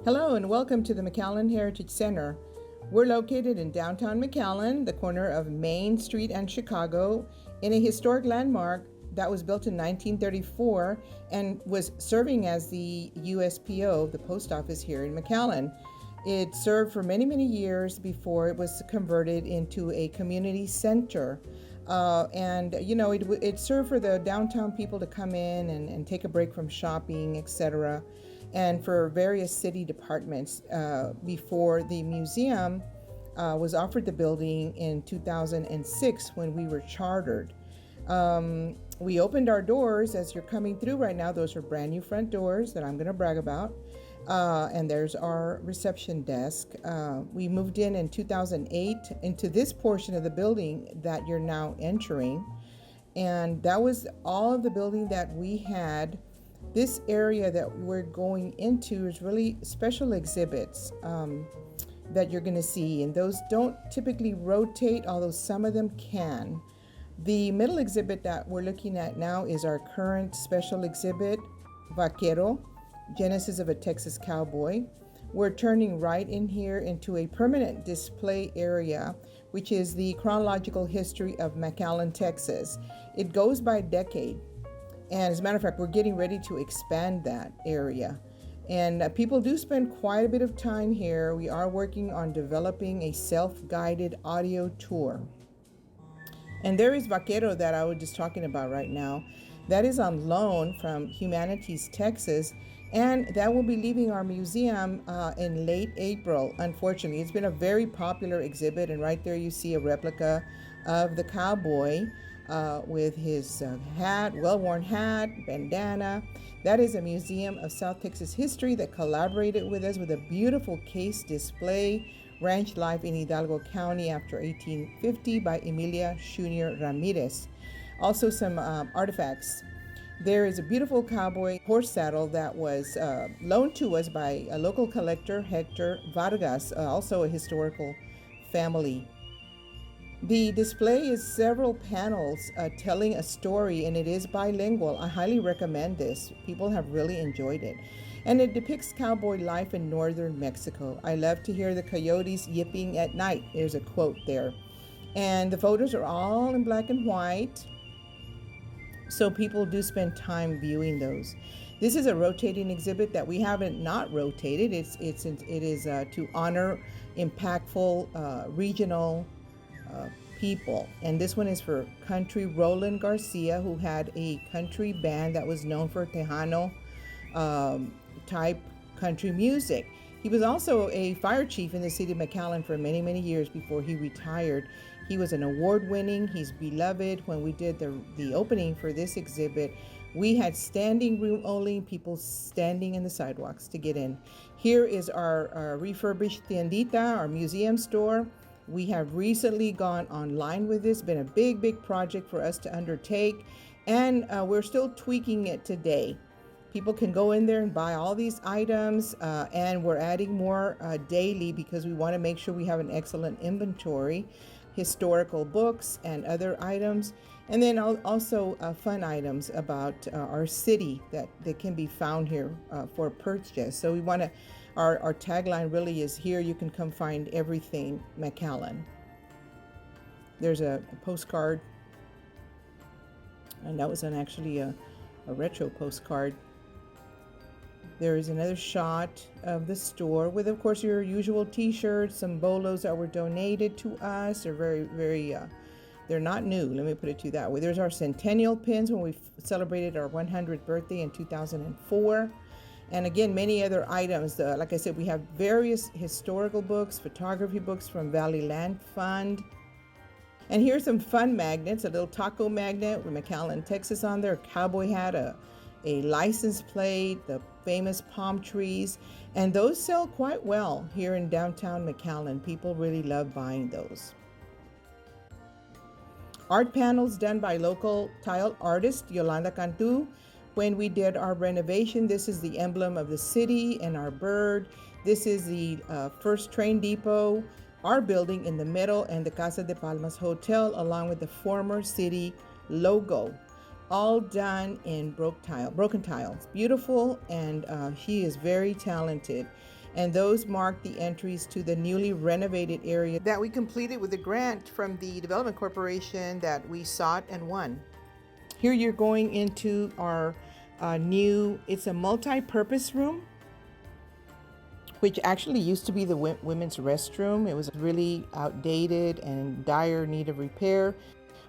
Hello and welcome to the McAllen Heritage Center. We're located in downtown McAllen, the corner of Main Street and Chicago, in a historic landmark that was built in 1934 and was serving as the USPO, the post office here in McAllen. It served for many, many years before it was converted into a community center. It served for the downtown people to come in and take a break from shopping, etc., and for various city departments before the museum was offered the building in 2006 when we were chartered. We opened our doors as you're coming through right now. Those are brand new front doors that I'm going to brag about. And there's our reception desk. We moved in 2008 into this portion of the building that you're now entering. And that was all of the building that we had. This area that we're going into is really special exhibits that you're going to see. And those don't typically rotate, although some of them can. The middle exhibit that we're looking at now is our current special exhibit, Vaquero, Genesis of a Texas Cowboy. We're turning right in here into a permanent display area, which is the chronological history of McAllen, Texas. It goes by decade. And as a matter of fact, we're getting ready to expand that area. And people do spend quite a bit of time here. We are working on developing a self-guided audio tour. And there is Vaquero that I was just talking about right now. That is on loan from Humanities Texas, and that will be leaving our museum in late April. Unfortunately, it's been a very popular exhibit, and right there you see a replica of the cowboy with his hat, well-worn hat, bandana. That is a Museum of South Texas History that collaborated with us with a beautiful case display, Ranch Life in Hidalgo County after 1850 by Emilia Junior Ramirez. Also some artifacts. There is a beautiful cowboy horse saddle that was loaned to us by a local collector, Hector Vargas, also a historical family. The display is several panels telling a story, and it is bilingual. I highly recommend this. People have really enjoyed it. And it depicts cowboy life in northern Mexico. I love to hear the coyotes yipping at night. There's a quote there. And the photos are all in black and white, so people do spend time viewing those. This is a rotating exhibit that we haven't not rotated. It is to honor impactful regional people. And this one is for country Roland Garcia, who had a country band that was known for Tejano type country music. He was also a fire chief in the city of McAllen for many, many years before he retired. He was an award-winning, he's beloved. When we did the opening for this exhibit, we had standing room only, people standing in the sidewalks to get in. Here is our refurbished tiendita, our museum store. We have recently gone online with this. Been a big, big project for us to undertake, and we're still tweaking it today. People can go in there and buy all these items, and we're adding more daily because we want to make sure we have an excellent inventory, historical books and other items, and then also fun items about our city that can be found here for purchase. So we want to, our tagline really is, here you can come find everything McAllen. There's a postcard, and that was actually a retro postcard. There is another shot of the store with, of course, your usual t-shirts, some bolos that were donated to us. They're very, they're not new, let me put it to you that way. There's our centennial pins when we celebrated our 100th birthday in 2004. And again, many other items. Like I said, we have various historical books, photography books from Valley Land Fund. And here's some fun magnets, a little taco magnet with McAllen, Texas on there, a cowboy hat, a license plate, the famous palm trees, and those sell quite well here in downtown McAllen. People really love buying those. Art panels done by local tile artist Yolanda Cantu. When we did our renovation, this is the emblem of the city and our bird. This is the first train depot, our building in the middle, and the Casa de Palmas Hotel, along with the former city logo. All done in broken tiles. Beautiful, and she is very talented. and those mark the entries to the newly renovated area that we completed with a grant from the Development Corporation that we sought and won. Here you're going into our it's a multi-purpose room, which actually used to be the women's restroom. It was really outdated and dire need of repair.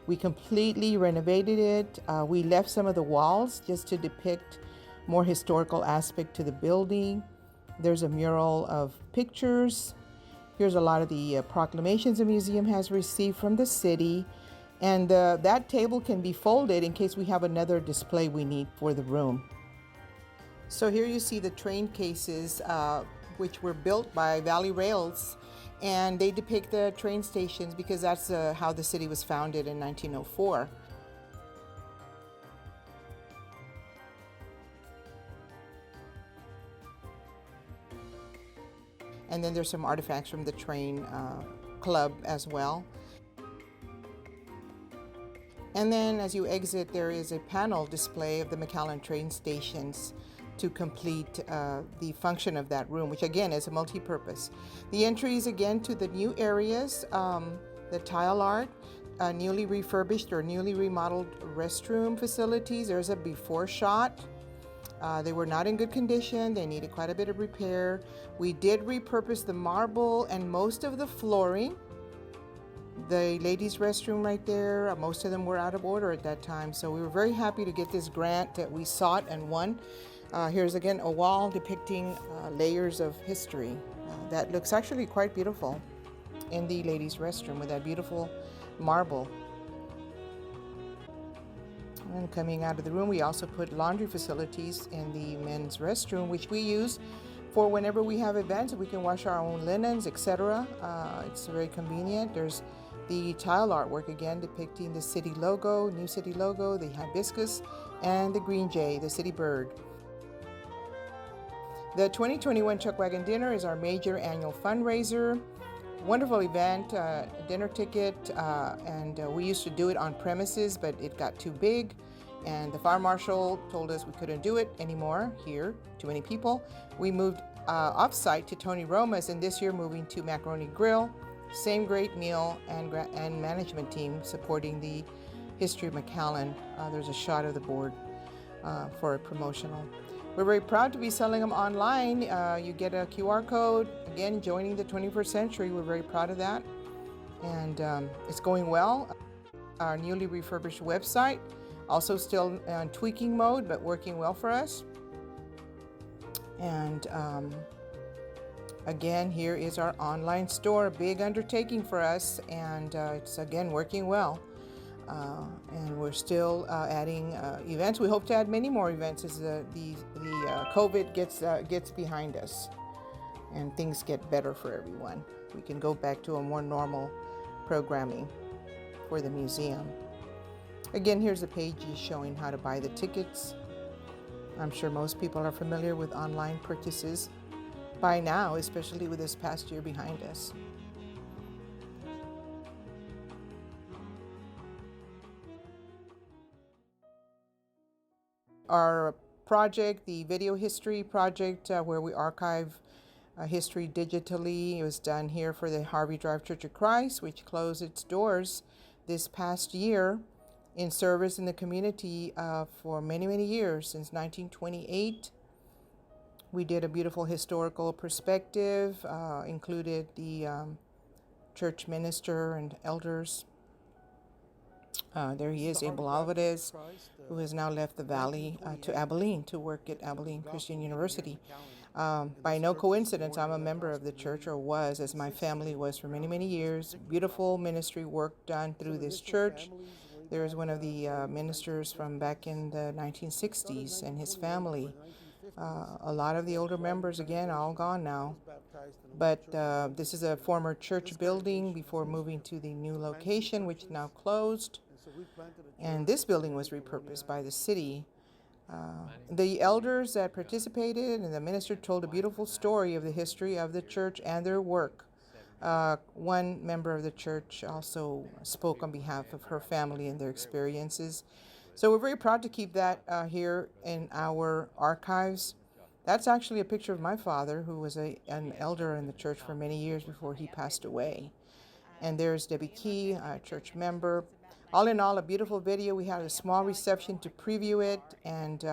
We completely renovated it. We left some of the walls just to depict more historical aspect to the building. There's a mural of pictures. Here's a lot of the proclamations the museum has received from the city. And that table can be folded in case we have another display we need for the room. So here you see the train cases, which were built by Valley Rails, and they depict the train stations because that's how the city was founded in 1904. And then there's some artifacts from the train club as well. And then as you exit, there is a panel display of the McAllen train stations to complete the function of that room, which again is a multi-purpose. The entries again to the new areas, the tile art, newly refurbished or newly remodeled restroom facilities. There's a before shot. They were not in good condition. They needed quite a bit of repair. We did repurpose the marble and most of the flooring. The ladies' restroom right there, most of them were out of order at that time. So we were very happy to get this grant that we sought and won. Here's again a wall depicting layers of history. That looks actually quite beautiful in the ladies' restroom with that beautiful marble. And coming out of the room, we also put laundry facilities in the men's restroom, which we use for whenever we have events. We can wash our own linens, etc. It's very convenient. There's the tile artwork again depicting the city logo, new city logo, the hibiscus, and the green jay, the city bird. The 2021 Chuck Wagon Dinner is our major annual fundraiser. Wonderful event, dinner ticket, and we used to do it on premises, but it got too big, and the fire marshal told us we couldn't do it anymore here, too many people. We moved off-site to Tony Roma's, and this year moving to Macaroni Grill. Same great meal and management team supporting the history of McAllen. There's a shot of the board for a promotional. We're very proud to be selling them online. You get a QR code. Again, joining the 21st century. We're very proud of that. And it's going well. Our newly refurbished website, also still in tweaking mode, but working well for us. And again, here is our online store, a big undertaking for us, and it's again working well. And we're still adding events. We hope to add many more events as the COVID gets behind us and things get better for everyone. We can go back to a more normal programming for the museum. Again, here's a page showing how to buy the tickets. I'm sure most people are familiar with online purchases by now, especially with this past year behind us. Our project, the Video History Project, where we archive history digitally, it was done here for the Harvey Drive Church of Christ, which closed its doors this past year in service in the community for many, many years, since 1928. We did a beautiful historical perspective, included the church minister and elders. There he is, Abel Alvarez, who has now left the valley to Abilene to work at Abilene Christian University. By no coincidence, I'm a member of the church, or was, as my family was for many, many years. Beautiful ministry work done through this church. There is one of the ministers from back in the 1960s and his family. A lot of the older members, again, all gone now. But this is a former church building before moving to the new location, which now closed. And this building was repurposed by the city. The elders that participated and the minister told a beautiful story of the history of the church and their work. One member of the church also spoke on behalf of her family and their experiences. So we're very proud to keep that here in our archives. That's actually a picture of my father, who was an elder in the church for many years before he passed away. And there's Debbie Key, a church member. All in all, a beautiful video. We had a small reception to preview it, and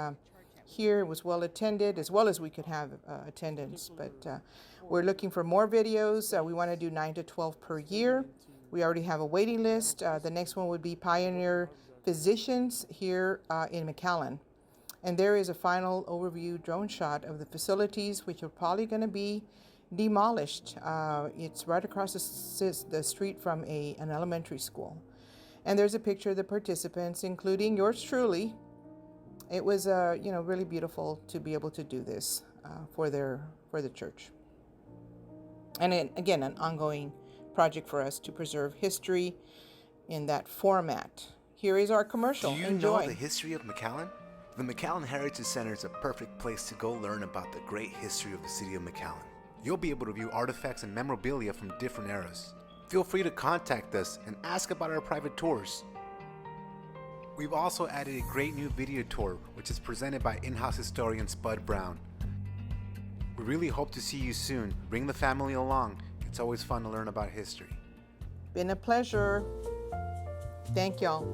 here it was well attended, as well as we could have attendance. But we're looking for more videos. We want to do 9 to 12 per year. We already have a waiting list. The next one would be Pioneer Physicians here in McAllen. And there is a final overview drone shot of the facilities, which are probably going to be demolished. It's right across the street from an elementary school. And there's a picture of the participants, including yours truly. It was, really beautiful to be able to do this for the church. And again, an ongoing project for us to preserve history in that format. Here is our commercial. Do you Enjoy. know the history of McAllen? The McAllen Heritage Center is a perfect place to go learn about the great history of the city of McAllen. You'll be able to view artifacts and memorabilia from different eras. Feel free to contact us and ask about our private tours. We've also added a great new video tour, which is presented by in-house historian Spud Brown. We really hope to see you soon. Bring the family along. It's always fun to learn about history. Been a pleasure. Thank y'all.